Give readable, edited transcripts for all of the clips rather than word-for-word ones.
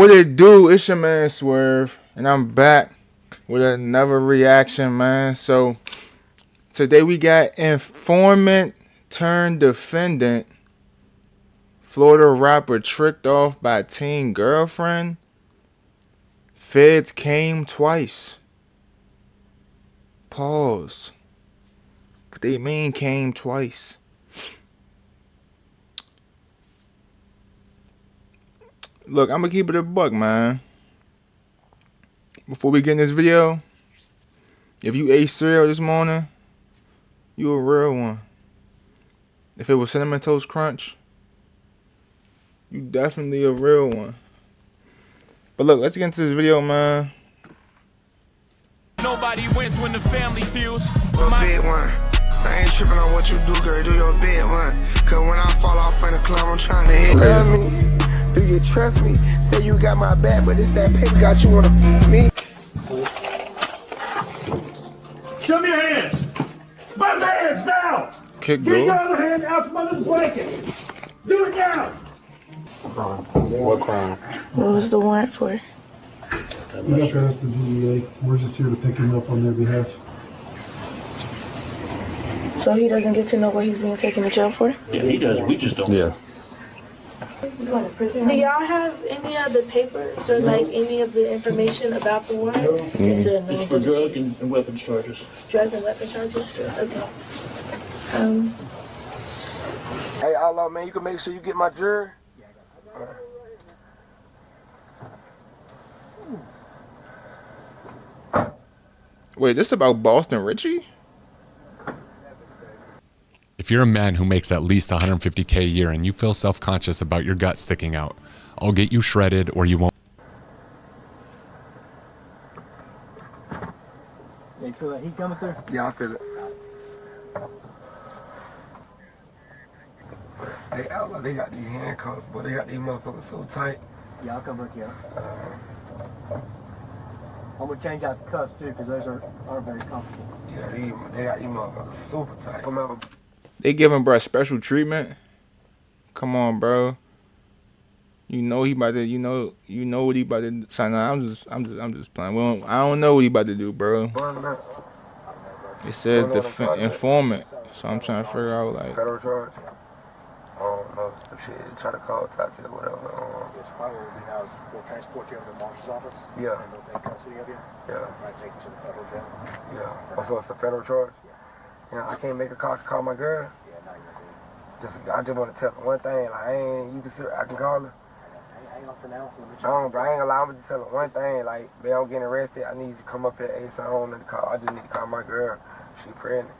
What it do? It's your man Swerv, and I'm back with another reaction, man. So today we got informant turned defendant. Florida rapper tricked off by teen girlfriend. Feds came twice. Pause. What they mean came twice? Look, I'm gonna keep it a buck, man. Before we get in this video, if you ate cereal this morning, you a real one. If it was Cinnamon Toast Crunch, you definitely a real one. But look, let's get into this video, man. Nobody wins when the family feels. A big one. I ain't tripping on what you do, girl. Do your big one. Cause when I fall off in the club, I'm trying to hit. Love me? Do you trust me? Say you got my back, but it's that paper got you on me. Show me your hands. Both hands now. Kick Get your go. other hand out from under the blanket. Do it now. What crime? What was the warrant for? You got to ask the DEA. We're just here to pick him up on their behalf. So he doesn't get to know what he's being taken to jail for? Yeah, he does. We just don't. Yeah. Do y'all have any of the papers or like any of the information about the warrant? It's for drug and weapons charges. Drug and weapon charges? Okay. Hey, Outlaw, man, you can make sure you get my jury. Wait, this about Boston Richey? If you're a man who makes at least $150K a year and you feel self-conscious about your gut sticking out, I'll get you shredded or you won't. Yeah, you feel that heat coming through? Yeah, I feel it. Hey, Outlaw, they got these handcuffs, but they got these motherfuckers so tight. Yeah, I'll come look here. I'm gonna change out the cuffs too, because those aren't very comfortable. Yeah, they got these motherfuckers super tight. They giving bruh special treatment? Come on, bro. You know he about to. You know what he about to sign. I'm just playing. I don't know what he about to do, bro. It says informant, so I'm trying to figure out like. Federal charge. I don't know, some shit. Try to call Tati or whatever. This probably will be now is we'll transport you over to the marshal's office. Yeah. And they'll take custody of you. Yeah. Might take you to the federal jail. Yeah. Oh, so it's a federal charge? Yeah. I can't make a call. I can call my girl. Yeah, no, you're good. I just want to tell her one thing. Like, I can call her. Hang on for now. I ain't gonna lie. I'm just tell her one thing. Like, babe, I'm getting arrested. I need you to come up here ASAP. I don't need to call. I just need to call my girl. She pregnant.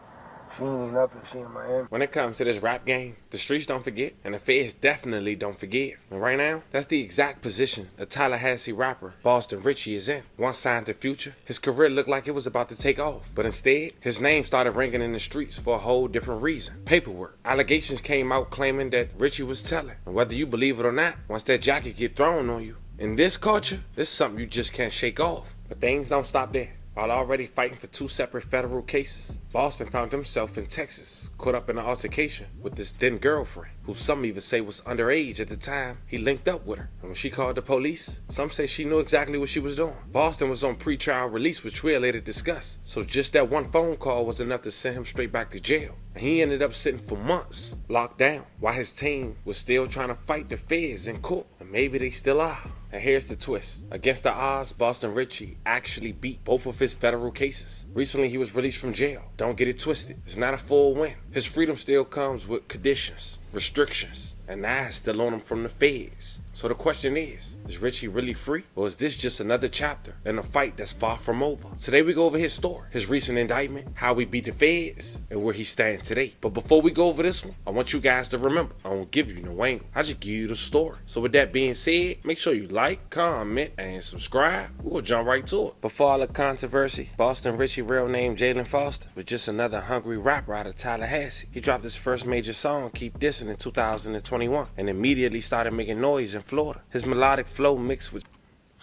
She ain't even up and she in Miami. When it comes to this rap game, the streets don't forget, and the feds definitely don't forgive. And right now, that's the exact position a Tallahassee rapper, Boston Richey, is in. Once signed to Future, his career looked like it was about to take off. But instead, his name started ringing in the streets for a whole different reason. Paperwork. Allegations came out claiming that Richey was telling. And whether you believe it or not, once that jacket get thrown on you, in this culture, it's something you just can't shake off. But things don't stop there. While already fighting for 2 separate federal cases, Boston found himself in Texas, caught up in an altercation with his then girlfriend, who some even say was underage at the time he linked up with her. And when she called the police, some say she knew exactly what she was doing. Boston was on pre-trial release, which we'll later discuss, so just that one phone call was enough to send him straight back to jail. And he ended up sitting for months, locked down, while his team was still trying to fight the feds in court. And maybe they still are. And here's the twist. Against the odds, Boston Richey actually beat both of his federal cases. Recently, he was released from jail. Don't get it twisted. It's not a full win. His freedom still comes with conditions, restrictions, and eyes still on him from the feds. So the question is Richey really free? Or is this just another chapter in a fight that's far from over? Today we go over his story, his recent indictment, how he beat the feds, and where he stands today. But before we go over this one, I want you guys to remember, I won't give you no angle. I just give you the story. So with that being said, make sure you like, comment, and subscribe. We'll jump right to it. Before all the controversy, Boston Richey, real name Jalen Foster, was just another hungry rapper out of Tallahassee. He dropped his first major song, Keep Dissing, in 2021, and immediately started making noise in Florida. His melodic flow mixed with...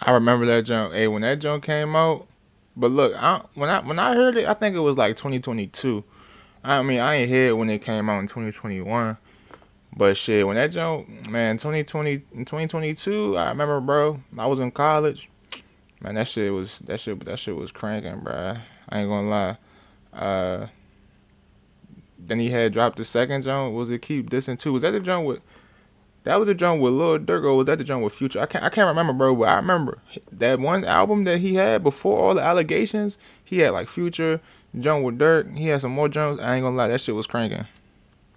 I remember that joint. Hey, when that joint came out, but look, when I heard it, I think it was like 2022. I mean, I ain't hear it when it came out in 2021. But shit, when that joke, man, 2020 in 2022, I remember, bro. I was in college. Man, that shit was cranking, bro. I ain't gonna lie. Uh, then he had dropped the second joint. Was it Keep Dissing Too? Was that the joint with? That was the joint with Lil Durk, or was that the joint with Future? I can't remember, bro. But I remember that one album that he had before all the allegations. He had like Future, joint with Durk. He had some more joints. I ain't gonna lie, that shit was cranking.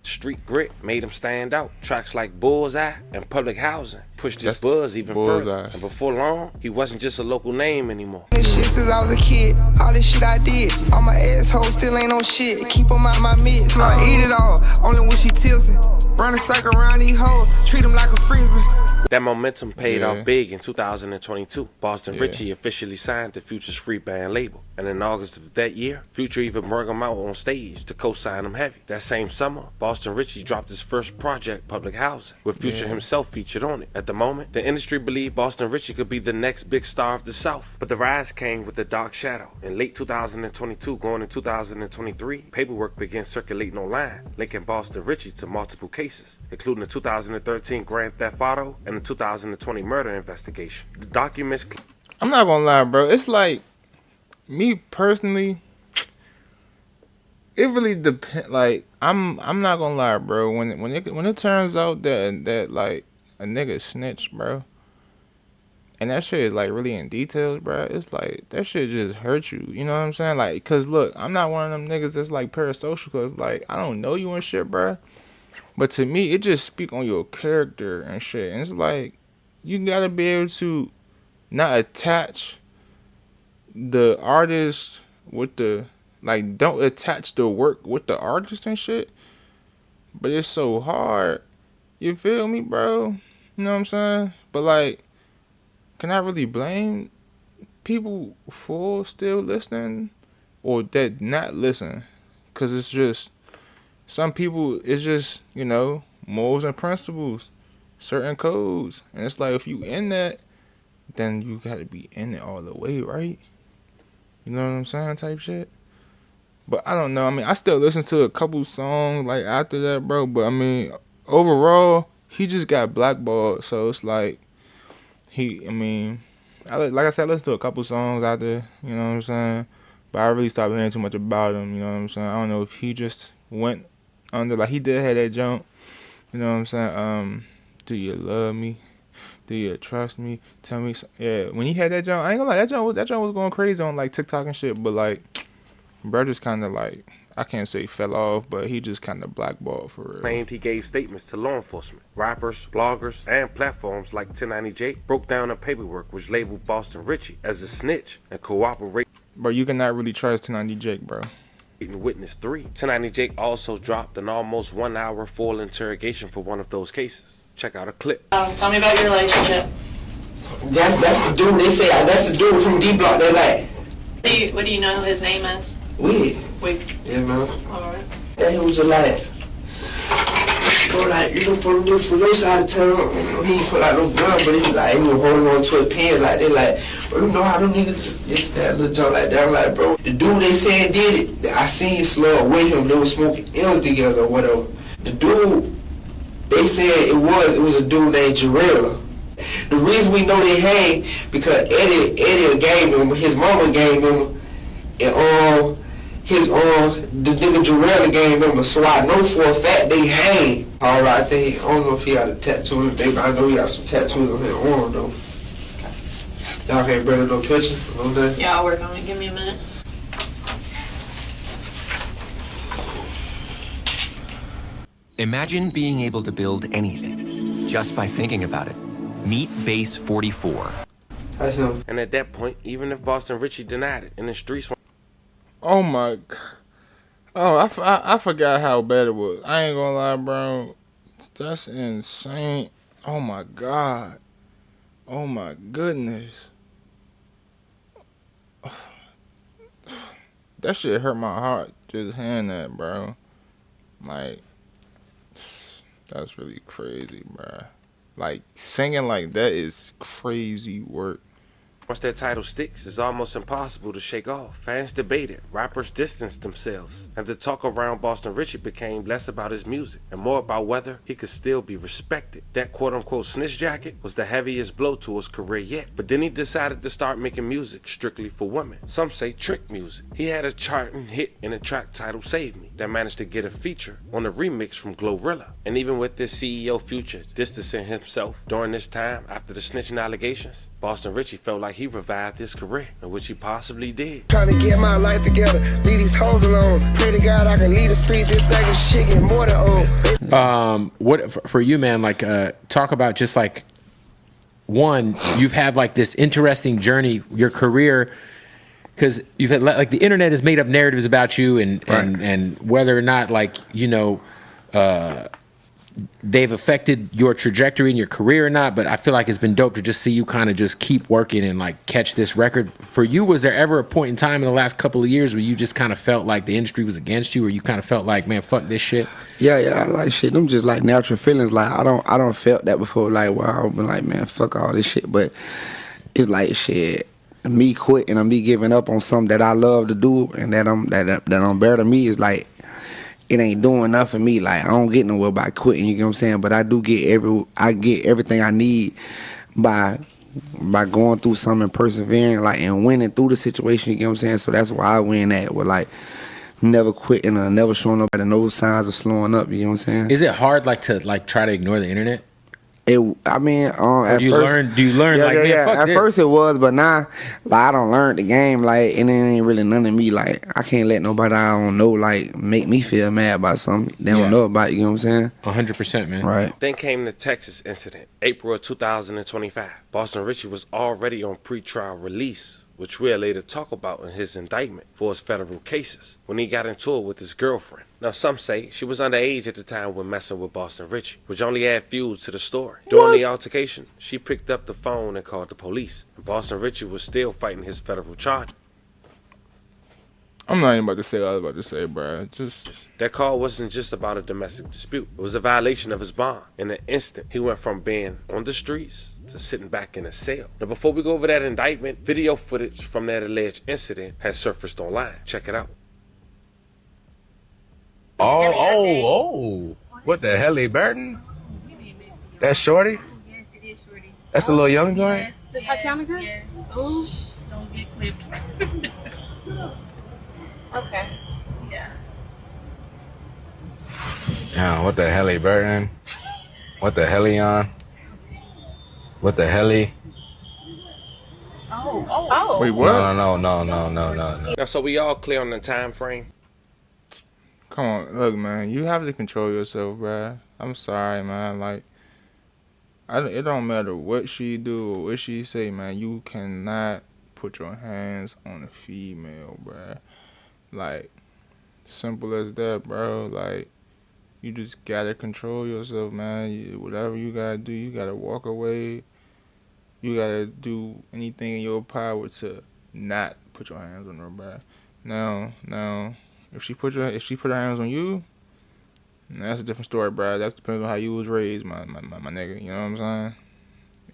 Street grit made him stand out. Tracks like Bullseye and Public Housing pushed his That's buzz even further. Bullseye. And before long, he wasn't just a local name anymore. This shit since I was a kid, all this shit I did. All my assholes still ain't on shit. Keep them out my midst. I eat it all, only when she tilting. Run a circle around these hoes, treat them like a frisbee. That momentum paid Yeah. off big in 2022. Boston Yeah. Richey officially signed to Future's free band label. And in August of that year, Future even brought him out on stage to co-sign him heavy. That same summer, Boston Richey dropped his first project, Public Housing, with Future himself featured on it. At the moment, the industry believed Boston Richey could be the next big star of the South. But the rise came with a dark shadow. In late 2022, going into 2023, paperwork began circulating online, linking Boston Richey to multiple cases, including the 2013 Grand Theft Auto and the 2020 murder investigation. The documents... I'm not gonna lie, bro. It's like me personally. It really depends. Like I'm not gonna lie, bro. When it turns out that like a nigga snitch, bro, and that shit is like really in details, bro. It's like that shit just hurt you. You know what I'm saying? Like, cause look, I'm not one of them niggas that's like parasocial. Cause like I don't know you and shit, bro. But to me, it just speak on your character and shit. And it's like you gotta be able to not attach the artist with the like don't attach the work with the artist and shit. But it's so hard. You feel me, bro? You know what I'm saying? But like, can I really blame people for still listening or that not listen? Cause it's just some people. It's just morals and principles, certain codes, and it's like if you in that, then you gotta be in it all the way, right? You know what I'm saying? Type shit. But I don't know. I mean, I still listen to a couple songs like after that, bro. But I mean, overall, he just got blackballed. So it's like I mean, like I said, I listened to a couple songs out there. You know what I'm saying? But I really stopped hearing too much about him. You know what I'm saying? I don't know if he just went under. Like he did have that jump. You know what I'm saying? Do you love me? Do you trust me? Tell me. Yeah, when he had that jump, I ain't gonna lie. That jump was going crazy on like TikTok and shit. But like, bro, just kind of like, I can't say fell off, but he just kind of blackballed for real. claimed he gave statements to law enforcement. Rappers, bloggers, and platforms like 1090J broke down the paperwork which labeled Boston Richey as a snitch and cooperating Bro, you cannot really trust 1090 Jake, bro. witness 3. 1090J also dropped an almost 1 hour full interrogation for one of those cases. Check out a clip. Tell me about your relationship. That's the dude, they say, that's the dude from D Block, they like, What do you know his name is? weird. Wait. Yeah, man. Alright. That he was just like, like, from your side of town, he ain't put out no gun, but he was like, he was holding on to a pen, like, they like, bro, you know how them niggas do this, that, little junk like that. I'm like, bro, the dude they saying did it, I seen Slug with him, they was smoking L's together or whatever. The dude, they said it was a dude named Jarrell. The reason we know they hang, because Eddie gave him, his mama gave him, and the nigga Jarrell gave him, so I know for a fact they hang. Alright, I don't know if he got a tattoo, baby. I know he got some tattoos on his arm though. Y'all can't bring no picture, no day. Yeah, I'll work on it. Give me a minute. Imagine being able to build anything just by thinking about it. Meet Base 44. That's him. And at that point, even if Boston Richey denied it in the streets, Oh my god. Oh, I forgot how bad it was. I ain't gonna lie, bro. That's insane. Oh my god. Oh my goodness. That shit hurt my heart just hearing that, bro. Like, that's really crazy, bro. Like, singing like that is crazy work. Once their title sticks, it's almost impossible to shake off. Fans debated, rappers distanced themselves, and the talk around Boston Richey became less about his music and more about whether he could still be respected. That quote-unquote snitch jacket was the heaviest blow to his career yet, but then he decided to start making music strictly for women. Some say trick music. He had a charting hit in a track titled Save Me that managed to get a feature on a remix from Glorilla. And even with this CEO Future distancing himself during this time after the snitching allegations, Boston Richey felt like he revived his career, in which he possibly did. Trying to get my life together, leave these hoes alone. Pray to God I can leave the streets, this thing is shit get more than old. What for you, man? Like, talk about just like one. You've had like this interesting journey, your career, because you've had like the internet has made up narratives about you, and whether or not like they've affected your trajectory in your career or not, but I feel like it's been dope to just see you kind of just keep working and like catch this record. For you, was there ever a point in time in the last couple of years where you just kind of felt like the industry was against you, or you kind of felt like, man, fuck this shit? Yeah, I like shit. Them just like natural feelings. Like I don't felt that before. Like I've been like, man, fuck all this shit. But it's like shit. Me quitting or me giving up on something that I love to do and that I'm better than me is like, it ain't doing enough for me. Like I don't get nowhere by quitting, you get what I'm saying? But I do get everything I need by going through something and persevering, like, and winning through the situation, you get what I'm saying? So that's why I win at, with like never quitting or never showing nobody no signs of slowing up, you know what I'm saying? Is it hard like to like try to ignore the internet? At first, do you learn like, man, fuck at this? first it was, but now, like, I don't learn the game, like, and it ain't really none of me. Like, I can't let nobody I don't know, like, make me feel mad about something they don't know about, you know what I'm saying? 100%, man. Right. Then came the Texas incident, April of 2025. Boston Richey was already on pre-trial release, which we'll later talk about in his indictment for his federal cases, when he got into it with his girlfriend. Now, some say she was underage at the time when messing with Boston Richey, which only add fuel to the story. During the altercation, she picked up the phone and called the police, and Boston Richey was still fighting his federal charge. I'm not even about to say what I was about to say, bro. That call wasn't just about a domestic dispute. It was a violation of his bond. In an instant, he went from being on the streets to sitting back in a cell. Now, before we go over that indictment, video footage from that alleged incident has surfaced online. Check it out. Oh. What the hell, Burton? That's Shorty? Yes, it is Shorty. That's a little young joint? The Tatiana girl? Yes. Ooh, don't get clipped. Okay. Yeah. Yeah, what the hell, Burton? What the hell, on? What the hell? Oh. Wait, what? No. Now, so we all clear on the time frame? Come on, look, man. You have to control yourself, bruh. I'm sorry, man. Like, it don't matter what she do or what she say, man. You cannot put your hands on a female, bruh. Like, simple as that, bro. Like, you just gotta control yourself, man. Whatever you gotta do, you gotta walk away. You gotta do anything in your power to not put your hands on her, bruh. Now. If she put her hands on you, that's a different story, bro. That's depending on how you was raised, my nigga. You know what I'm saying?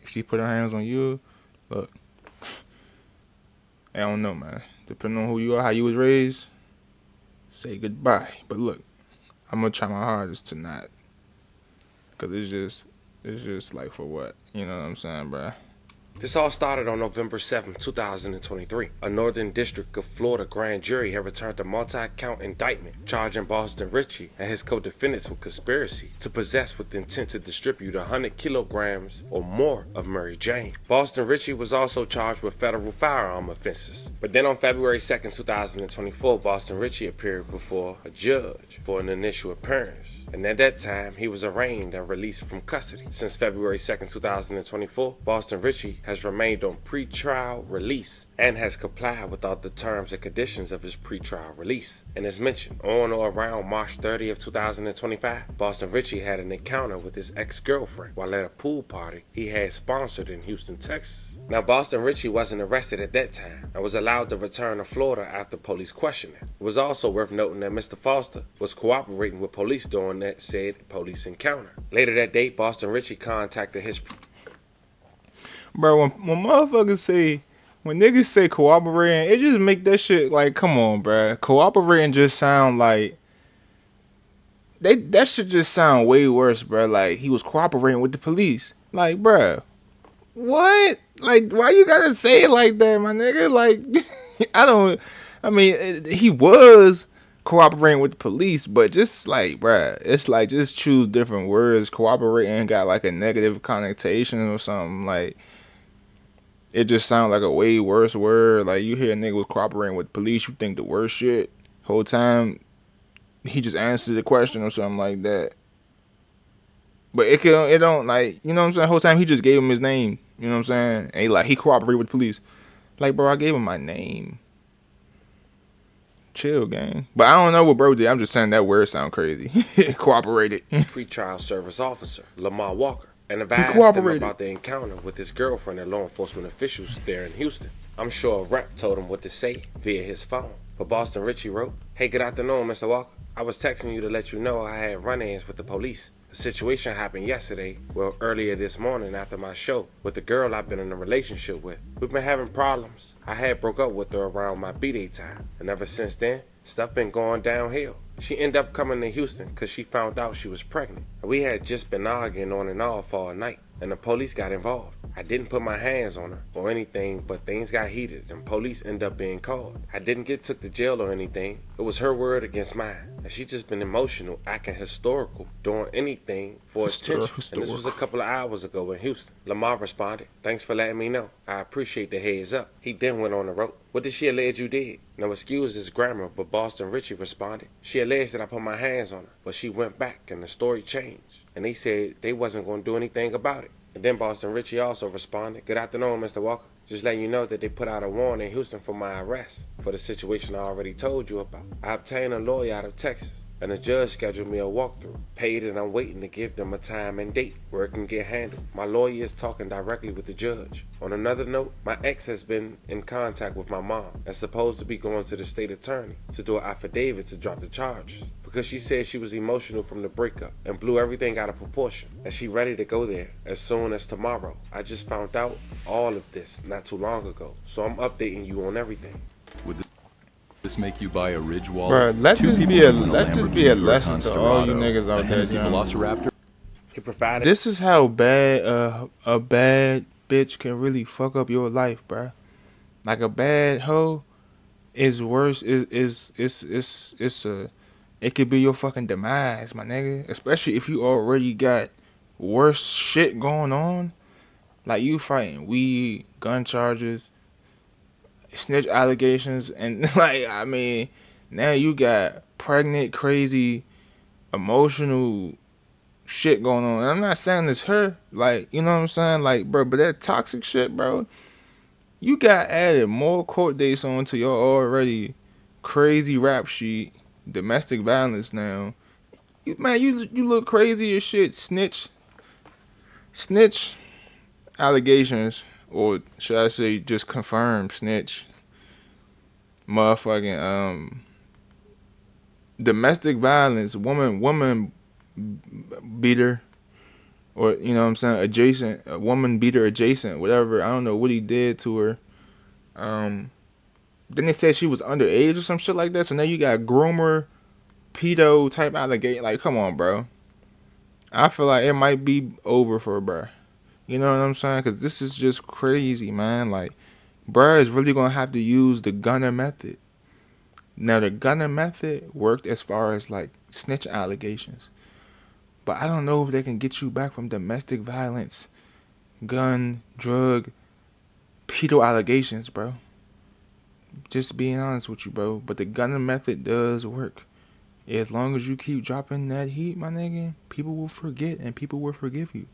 If she put her hands on you, look, I don't know, man. Depending on who you are, how you was raised, say goodbye. But look, I'm gonna try my hardest to not, cause it's just like, for what? You know what I'm saying, bro? This all started on November 7, 2023. A Northern District of Florida grand jury had returned a multi-count indictment charging Boston Richey and his co-defendants with conspiracy to possess with the intent to distribute 100 kilograms or more of Mary Jane. Boston Richey was also charged with federal firearm offenses. But then on February 2, 2024, Boston Richey appeared before a judge for an initial appearance. And at that time, he was arraigned and released from custody. Since February 2, 2024, Boston Richey has remained on pre-trial release and has complied with all the terms and conditions of his pre-trial release. And as mentioned, on or around March 30 of 2025, Boston Richey had an encounter with his ex-girlfriend while at a pool party he had sponsored in Houston, Texas. Now, Boston Richey wasn't arrested at that time and was allowed to return to Florida after police questioning. It was also worth noting that Mr. Foster was cooperating with police during that said police encounter. Later that day, Boston Richey contacted his... Bro, when motherfuckers say when niggas say cooperating, it just make that shit like, come on, bruh. Cooperating just sound like that should just sound way worse, bruh. Like he was cooperating with the police. Like, bruh, what? Like, why you gotta say it like that, my nigga? Like, I mean, he was cooperating with the police, but just like, bruh, it's like just choose different words. Cooperating got like a negative connotation or something. Like, it just sounds like a way worse word. Like, you hear a nigga was cooperating with the police, you think the worst shit. Whole time he just answered the question or something like that. But it don't like, you know what I'm saying? Whole time he just gave him his name. You know what I'm saying? And he cooperated with the police. Like, bro, I gave him my name. Chill, gang. But I don't know what bro did. I'm just saying that word sound crazy. Cooperated. Pretrial service officer Lamar Walker, and advised him about the encounter with his girlfriend and law enforcement officials there in Houston. I'm sure a rep told him what to say via his phone. But Boston Richey wrote, "Hey, good afternoon, Mr. Walker. I was texting you to let you know I had run-ins with the police. A situation happened yesterday, well, earlier this morning after my show, with the girl I've been in a relationship with. We've been having problems. I had broke up with her around my B-Day time, and ever since then, stuff been going downhill. She ended up coming to Houston because she found out she was pregnant. We had just been arguing on and off all night, and the police got involved. I didn't put my hands on her or anything, but things got heated and police ended up being called. I didn't get took to jail or anything. It was her word against mine. And she just been emotional, acting historical, doing anything for attention. And this was a couple of hours ago in Houston." Lamar responded, "Thanks for letting me know. I appreciate the heads up." He then went on the road. "What did she allege you did?" Now, excuse his grammar, but Boston Richey responded, "She alleged that I put my hands on her, but she went back and the story changed. And they said they wasn't going to do anything about it." And then Boston Richey also responded, "Good afternoon, Mr. Walker. Just letting you know that they put out a warrant in Houston for my arrest for the situation I already told you about. I obtained a lawyer out of Texas, and the judge scheduled me a walkthrough. Paid, and I'm waiting to give them a time and date where it can get handled. My lawyer is talking directly with the judge. On another note, my ex has been in contact with my mom and supposed to be going to the state attorney to do an affidavit to drop the charges because she said she was emotional from the breakup and blew everything out of proportion, and she ready to go there as soon as tomorrow. I just found out all of this not too long ago, so I'm updating you on everything." Would this make you buy a Ridge wallet? Bro, let this be a lesson to all you niggas out there. Velociraptor. He provided. This is how bad a bad bitch can really fuck up your life, bro. Like, a bad hoe is worse. It could be your fucking demise, my nigga. Especially if you already got worse shit going on. Like, you fighting weed, gun charges, snitch allegations, and like, I mean, now you got pregnant, crazy, emotional shit going on. And I'm not saying it's her, like, you know what I'm saying, like, bro, but that toxic shit, bro, you got added more court dates onto your already crazy rap sheet. Domestic violence now. Man, you look crazy as shit. Snitch allegations, or should I say just confirmed snitch. Motherfucking domestic violence, woman beater, or you know what I'm saying, adjacent, a woman beater adjacent, whatever. I don't know what he did to her. Then they said she was underage or some shit like that. So now you got groomer, pedo type allegation. Like, come on, bro. I feel like it might be over for bro. You know what I'm saying? Because this is just crazy, man. Like, bro is really going to have to use the Gunner method. Now, the Gunner method worked as far as, like, snitch allegations. But I don't know if they can get you back from domestic violence, gun, drug, pedo allegations, bro. Just being honest with you, bro. But the Gunner method does work. As long as you keep dropping that heat, my nigga, people will forget and people will forgive you.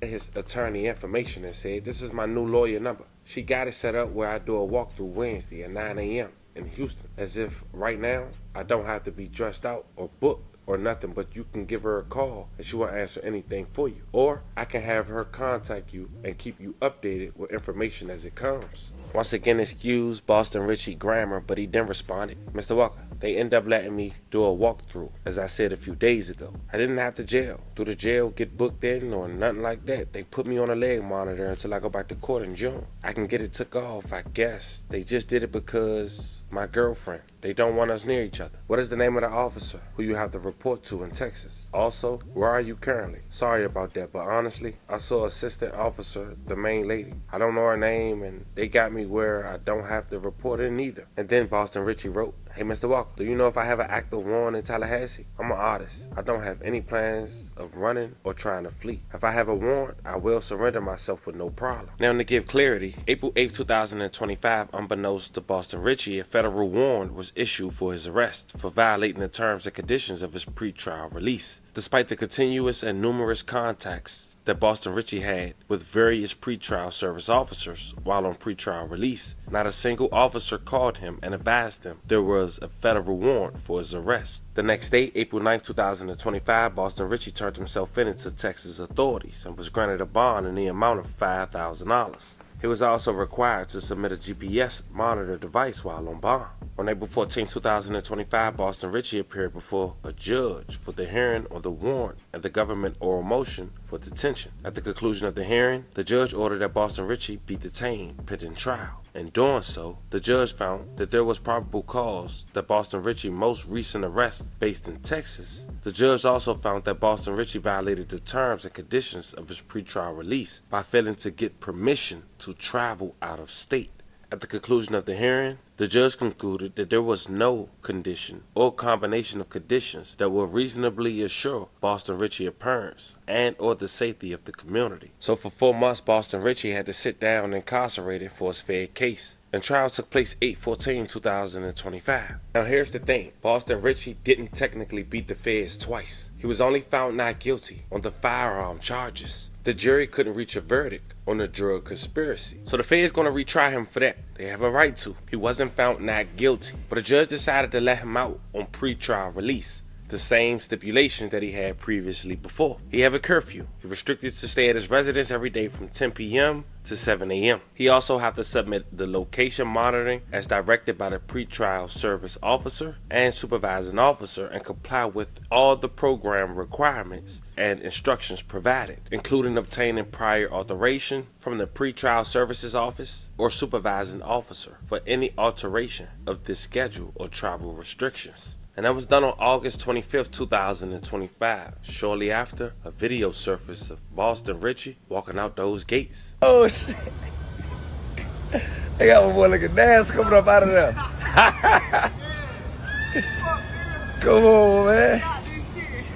His attorney information and said, "This is my new lawyer number. She got it set up where I do a walkthrough Wednesday at 9 a.m. in Houston. As if right now I don't have to be dressed out or booked or nothing, but you can give her a call and she will answer anything for you. Or I can have her contact you and keep you updated with information as it comes. Once again, excuse Boston Richey grammar, but he then responded, Mr. Walker, they end up letting me do a walkthrough, as I said a few days ago. I didn't have to jail. Do the jail get booked in or nothing like that? They put me on a leg monitor until I go back to court in June. I can get it took off, I guess. They just did it because my girlfriend. They don't want us near each other. What is the name of the officer who you have to report to in Texas? Also, where are you currently? Sorry about that, but honestly, I saw assistant officer, the main lady. I don't know her name, and they got me where I don't have to report in either. And then Boston Richey wrote, Hey Mr. Walker, do you know if I have an active warrant in Tallahassee? I'm an artist. I don't have any plans of running or trying to flee. If I have a warrant, I will surrender myself with no problem. Now to give clarity, April 8th, 2025, unbeknownst to Boston Richey, a federal warrant was issued for his arrest for violating the terms and conditions of his pretrial release. Despite the continuous and numerous contacts that Boston Richey had with various pretrial service officers while on pretrial release, not a single officer called him and advised him there was a federal warrant for his arrest. The next day, April 9th, 2025, Boston Richey turned himself in to Texas authorities and was granted a bond in the amount of $5,000. He was also required to submit a GPS monitor device while on bond. On April 14, 2025, Boston Richey appeared before a judge for the hearing on the warrant and the government oral motion for detention. At the conclusion of the hearing, the judge ordered that Boston Richey be detained pending trial. In doing so, the judge found that there was probable cause that Boston Richey's most recent arrest based in Texas. The judge also found that Boston Richey violated the terms and conditions of his pretrial release by failing to get permission to travel out of state. At the conclusion of the hearing, the judge concluded that there was no condition or combination of conditions that will reasonably assure Boston Richey appearance and or the safety of the community. So for 4 months, Boston Richey had to sit down incarcerated for his fair case. And trial took place 8/14/2025. Now here's the thing, Boston Richey didn't technically beat the feds twice. He was only found not guilty on the firearm charges. The jury couldn't reach a verdict on the drug conspiracy. So the feds gonna retry him for that. They have a right to. He wasn't found not guilty, but a judge decided to let him out on pretrial release. The same stipulations that he had previously before. He have a curfew. He restricted to stay at his residence every day from 10 p.m. to 7 a.m. He also have to submit the location monitoring as directed by the pretrial service officer and supervising officer and comply with all the program requirements and instructions provided, including obtaining prior authorization from the pretrial services office or supervising officer for any alteration of this schedule or travel restrictions. And that was done on August 25th, 2025. Shortly after, a video surfaced of Boston Richey walking out those gates. Oh shit. They got one more looking dance coming up out of there. Come on, man.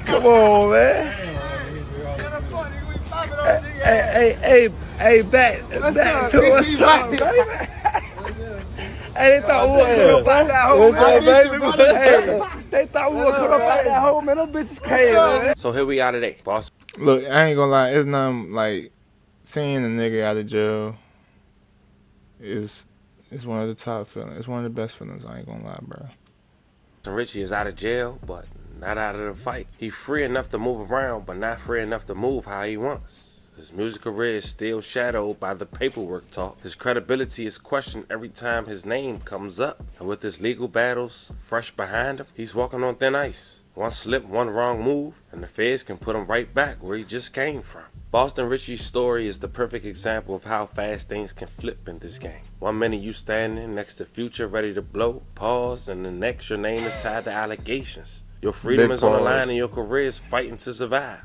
Come on, man. Hey, back to what's up, baby. Hey, they thought we would come up out that hole, man. Hey, they thought we would come up out that hole, man. Them bitches crazy, man. So here we are today, Boston. Look, I ain't gonna lie, it's nothing like seeing a nigga out of jail is one of the top feelings. It's one of the best feelings, I ain't gonna lie, bro. Richey is out of jail, but not out of the fight. He's free enough to move around, but not free enough to move how he wants. His music career is still shadowed by the paperwork talk. His credibility is questioned every time his name comes up. And with his legal battles fresh behind him, he's walking on thin ice. One slip, one wrong move, and the feds can put him right back where he just came from. Boston Richey's story is the perfect example of how fast things can flip in this game. 1 minute you standing next to Future ready to blow, pause, and the next your name is tied to allegations. Your freedom is on the line and your career is fighting to survive.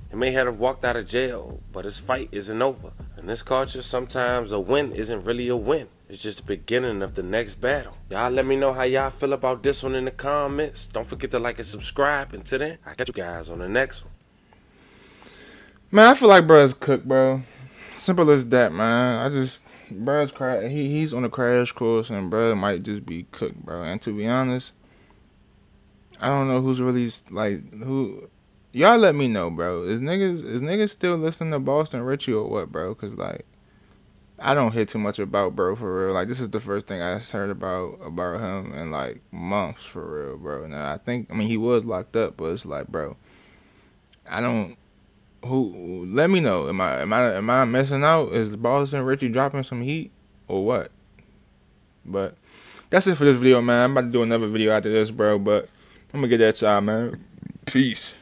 He may have walked out of jail, but his fight isn't over. In this culture, sometimes a win isn't really a win. It's just the beginning of the next battle. Y'all let me know how y'all feel about this one in the comments. Don't forget to like and subscribe. Until then, I'll catch you guys on the next one. Man, I feel like bruh's cooked, bro. Simple as that, man. Bruh's he's on a crash course, and bruh might just be cooked, bro. And to be honest, I don't know who's really who. Y'all let me know, bro. Is niggas still listening to Boston Richey or what, bro? Cause like, I don't hear too much about bro for real. Like this is the first thing I heard about him in like months for real, bro. Now I mean he was locked up, but it's like, bro, I don't. Who? Let me know. Am I missing out? Is Boston Richey dropping some heat or what? But that's it for this video, man. I'm about to do another video after this, bro. But I'm gonna get that shot, man. Peace.